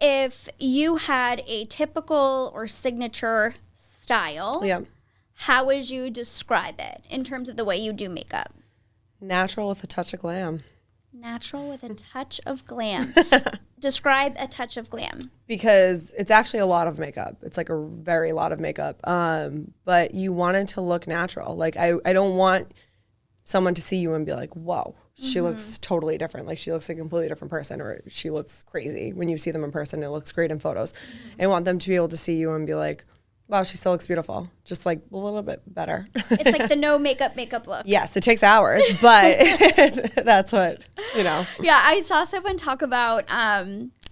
if you had a typical or signature style, how would you describe it in terms of the way you do makeup? Natural with a touch of glam. Natural with a touch of glam. Describe a touch of glam. Because it's actually a lot of makeup. It's like a very lot of makeup. But you want it to look natural. Like I don't want someone to see you and be like, whoa, she looks totally different. Like she looks like a completely different person, or she looks crazy. When you see them in person, it looks great in photos. I want them to be able to see you and be like, wow, she still looks beautiful. Just like a little bit better. It's like the no makeup look. Yes, it takes hours, but that's what, Yeah, I saw someone talk about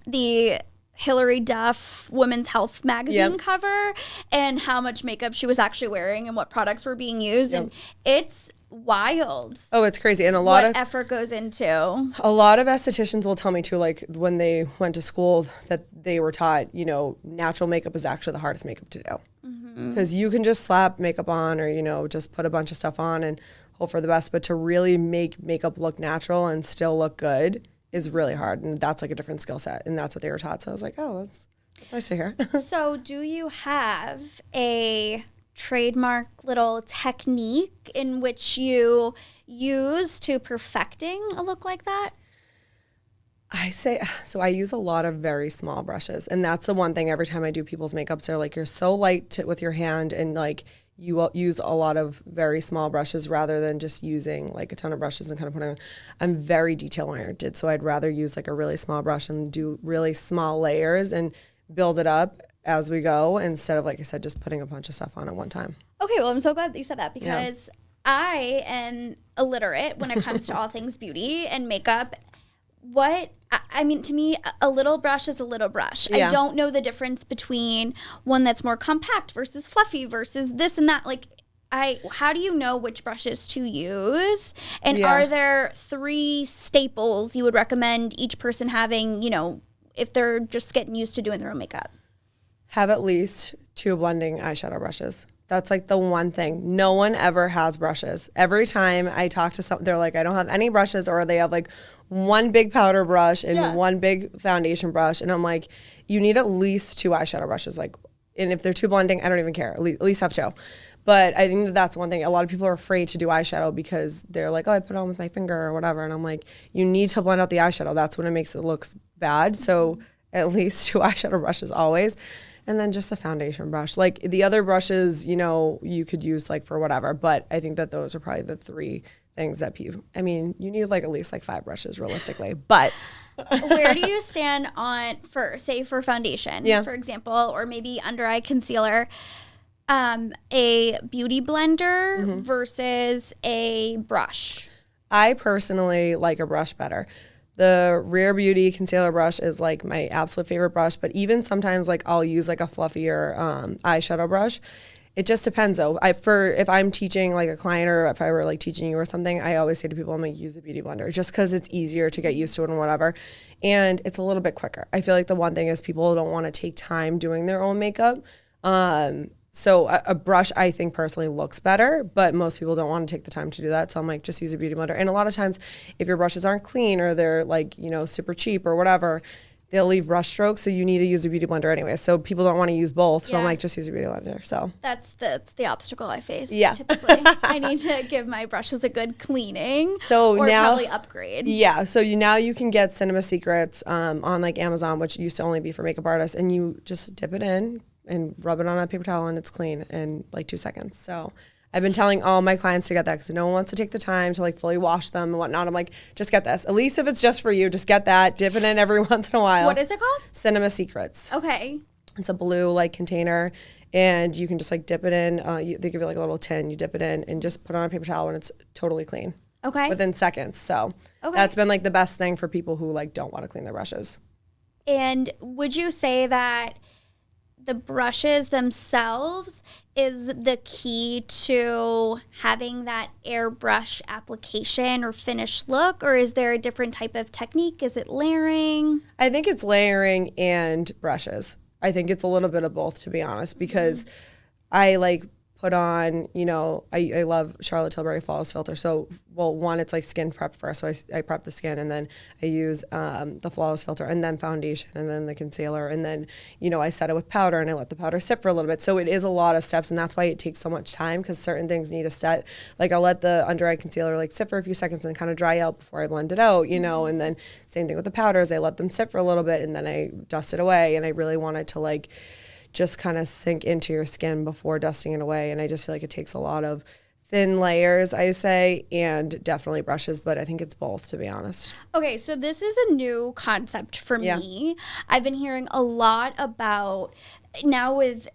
the Hillary Duff Women's Health magazine cover and how much makeup she was actually wearing and what products were being used. And it's wild. Oh, it's crazy. And a lot of effort goes into. A lot of estheticians will tell me too, like when they went to school, that they were taught, natural makeup is actually the hardest makeup to do. Because you can just slap makeup on or, just put a bunch of stuff on and hope for the best. But to really make makeup look natural and still look good is really hard. And that's like a different skill set. And that's what they were taught. So I was like, oh, that's nice to hear. So do you have a trademark little technique in which you use to perfecting a look like that? I use a lot of very small brushes, and that's the one thing every time I do people's makeups, they're like, you're so light with your hand, and like you use a lot of very small brushes rather than just using like a ton of brushes and kind of putting. I'm very detail oriented, so I'd rather use like a really small brush and do really small layers and build it up as we go, instead of, like I said, just putting a bunch of stuff on at one time. Okay, well, I'm so glad that you said that, because I am illiterate when it comes to all things beauty and makeup. To me, a little brush is a little brush. I don't know the difference between one that's more compact versus fluffy versus this and that. Like, how do you know which brushes to use? And are there 3 staples you would recommend each person having, if they're just getting used to doing their own makeup? Have at least 2 blending eyeshadow brushes. That's like the one thing. No one ever has brushes. Every time I talk to someone, they're like, I don't have any brushes, or they have like one big powder brush and one big foundation brush. And I'm like, you need at least 2 eyeshadow brushes. Like, and if they're 2 blending, I don't even care. At least have 2. But I think that's one thing. A lot of people are afraid to do eyeshadow because they're like, oh, I put it on with my finger or whatever. And I'm like, you need to blend out the eyeshadow. That's when it makes it look bad. So at least 2 eyeshadow brushes always. And then just a foundation brush. Like the other brushes, you could use like for whatever. But I think that those are probably the 3 things that you need like at least like 5 brushes realistically. But where do you stand for foundation, for example, or maybe under eye concealer, a beauty blender versus a brush? I personally like a brush better. The Rare Beauty concealer brush is like my absolute favorite brush, but even sometimes like I'll use like a fluffier eyeshadow brush. It just depends though. If I'm teaching like a client, or if I were like teaching you or something, I always say to people, I'm like, use a beauty blender just because it's easier to get used to it and whatever. And it's a little bit quicker. I feel like the one thing is people don't want to take time doing their own makeup. So a brush, I think personally looks better, but most people don't want to take the time to do that. So I'm like, just use a beauty blender. And a lot of times if your brushes aren't clean or they're like, super cheap or whatever, they'll leave brush strokes. So you need to use a beauty blender anyway. So people don't want to use both. So I'm like, just use a beauty blender. So that's the obstacle I face. Yeah. Typically, I need to give my brushes a good cleaning. So or now, probably upgrade. Yeah. So now you can get Cinema Secrets on like Amazon, which used to only be for makeup artists, and you just dip it in and rub it on a paper towel and it's clean in like 2 seconds. So I've been telling all my clients to get that because no one wants to take the time to like fully wash them and whatnot. I'm like, just get this. At least if it's just for you, just get that. Dip it in every once in a while. What is it called? Cinema Secrets. Okay. It's a blue like container, and you can just like dip it in. They give you like a little tin. You dip it in and just put it on a paper towel and it's totally clean. Okay. Within seconds. So that's been like the best thing for people who like don't want to clean their brushes. And would you say that the brushes themselves is the key to having that airbrush application or finished look, or is there a different type of technique? Is it layering? I think it's layering and brushes. I think it's a little bit of both, to be honest, because I like put on, you know, I love Charlotte Tilbury Flawless Filter. So, well, one, it's like skin prep first. So I prep the skin, and then I use the Flawless Filter, and then foundation, and then the concealer. And then, you know, I set it with powder, and I let the powder sit for a little bit. So it is a lot of steps, and that's why it takes so much time, because certain things need to set. Like, I'll let the under eye concealer like sit for a few seconds and kind of dry out before I blend it out, you know. And then same thing with the powders. I let them sit for a little bit, and then I dust it away. And I really want it to like just kind of sink into your skin before dusting it away. And I just feel like it takes a lot of thin layers, I say, and definitely brushes, but I think it's both, to be honest. Okay, so this is a new concept for me. I've been hearing a lot about now with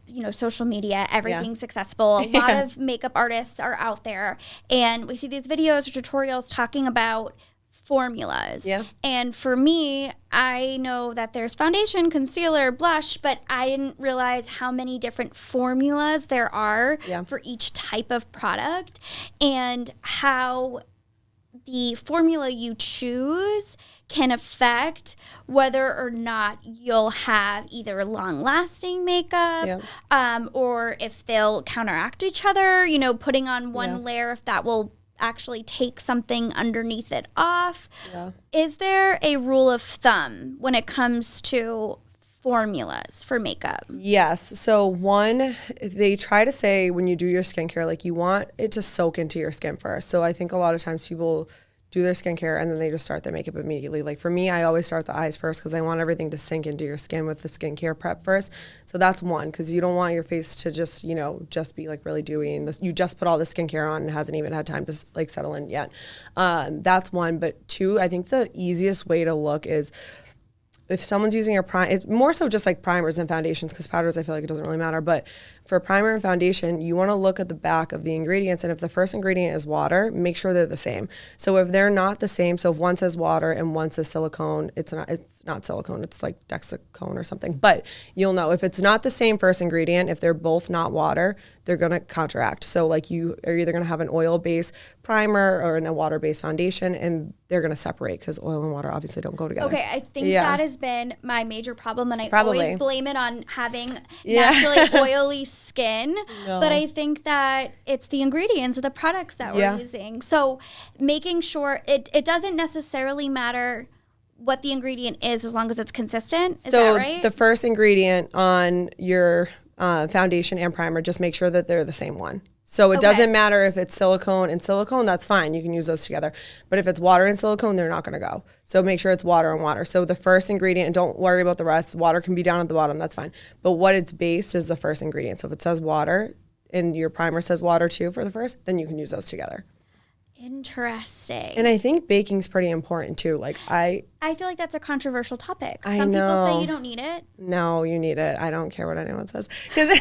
you know, social media, everything's accessible. A lot of makeup artists are out there, and we see these videos or tutorials talking about formulas. And for me, I know that there's foundation, concealer, blush, but I didn't realize how many different formulas there are for each type of product, and how the formula you choose can affect whether or not you'll have either long-lasting makeup or if they'll counteract each other, you know, putting on one layer, if that will actually take something underneath it off. Is there a rule of thumb when it comes to formulas for makeup? Yes. So one, they try to say when you do your skincare, like, you want it to soak into your skin first. So I think a lot of times people do their skincare and then they just start their makeup immediately. Like, for me, I always start the eyes first, because I want everything to sink into your skin with the skincare prep first. So that's one, because you don't want your face to just, you know, just be like really dewy, and you just put all the skincare on and hasn't even had time to like settle in yet. That's one. But two, I think the easiest way to look is, if someone's using a prime, it's more so just like primers and foundations, because powders, I feel like it doesn't really matter. But for primer and foundation, you want to look at the back of the ingredients. And if the first ingredient is water, make sure they're the same. So if they're not the same, so if one says water and one says silicone, it's not silicone, it's like dexicone or something. But you'll know if it's not the same first ingredient, if they're both not water, they're going to counteract. So like, you are either going to have an oil-based primer or a water-based foundation, and they're going to separate, because oil and water obviously don't go together. Okay, I think that has been my major problem, and I always blame it on having naturally oily skin. But I think that it's the ingredients of the products that we're using. So making sure it doesn't necessarily matter what the ingredient is, as long as it's consistent. Is that right? The first ingredient on your foundation and primer, just make sure that they're the same one. So it doesn't matter if it's silicone and silicone, that's fine. You can use those together. But if it's water and silicone, they're not going to go. So make sure it's water and water. So the first ingredient, and don't worry about the rest. Water can be down at the bottom, that's fine. But what it's based is the first ingredient. So if it says water and your primer says water too for the first, then you can use those together. Interesting. And I think baking's pretty important too. Like, I feel like that's a controversial topic. I Some know. people say you don't need it. No, you need it. I don't care what anyone says. Because